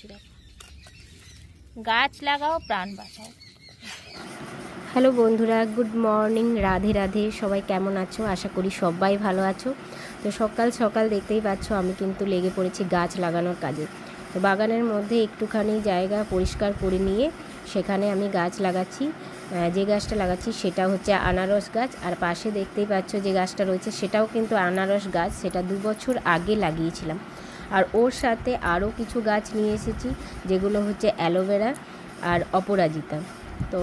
দিচ্ছি, দেখো। গাছ লাগাও, প্রাণ বাঁচাও। হ্যালো বন্ধুরা, গুড মর্নিং, রাধে রাধে। সবাই কেমন আছো? আশা করি সবাই ভালো আছো। তো সকাল সকাল দেখতেই পাচ্ছ আমি কিন্তু লেগে পড়েছি গাছ লাগানোর কাজে। তো বাগানের মধ্যে একটুখানি জায়গা পরিষ্কার করে নিয়ে সেখানে আমি গাছ লাগাচ্ছি। যে গাছটা লাগাচ্ছি সেটা হচ্ছে আনারস গাছ, আর পাশে দেখতেই পাচ্ছ যে গাছটা রয়েছে সেটাও কিন্তু আনারস গাছ। সেটা 2 বছর আগে লাগিয়েছিলাম। আর ওর সাথে আরও কিছু গাছ নিয়ে এসেছি, যেগুলো হচ্ছে অ্যালোভেরা আর অপরাজিতা। তো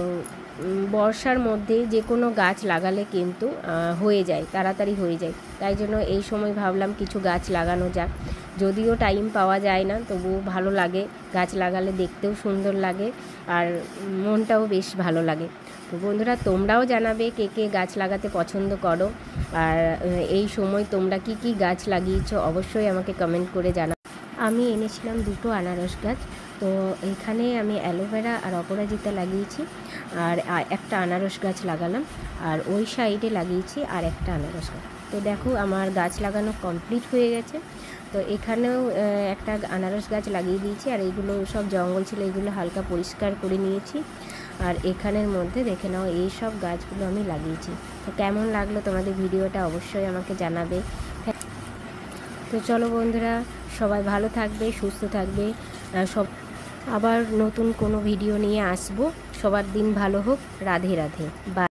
বর্ষার মধ্যে যে কোনো গাছ লাগালে কিন্তু হয়ে যায়, তাড়াতাড়ি হয়ে যায়। তাই জন্য এই সময় ভাবলাম কিছু গাছ লাগানো যাক। যদিও টাইম পাওয়া যায় না, তবুও ভালো লাগে। গাছ লাগালে দেখতেও সুন্দর লাগে আর মনটাও বেশ ভালো লাগে। তো বন্ধুরা, তোমরাও জানাবে কে কে গাছ লাগাতে পছন্দ করো, আর এই সময় তোমরা কি কি গাছ লাগিয়েছো অবশ্যই আমাকে কমেন্ট করে জানাও। আমি এনেছিলাম 2টো আনারস গাছ। তো এখানে আমি অ্যালোভেরা আর অপরাজিতা লাগিয়েছি, আর একটা আনারস গাছ লাগালাম, আর ওই সাইডে লাগিয়েছি আর একটা আনারস গাছ। তো দেখো আমার গাছ লাগানো কমপ্লিট হয়ে গেছে। তো এখানেও একটা আনারস গাছ লাগিয়ে দিয়েছি, আর এইগুলো সব জঙ্গল ছিল, এইগুলো হালকা পরিষ্কার করে নিয়েছি। আর এখানের মধ্যে দেখে নাও এই সব গাছগুলো আমি লাগিয়েছি। তো কেমন লাগলো তোমাদের ভিডিওটা অবশ্যই আমাকে জানাবে। তো চলো বন্ধুরা, সবাই ভালো থাকবে, সুস্থ থাকবে। সব আবার নতুন কোনো ভিডিও নিয়ে আসবো। সবার দিন ভালো হোক। রাধে রাধে। বাই।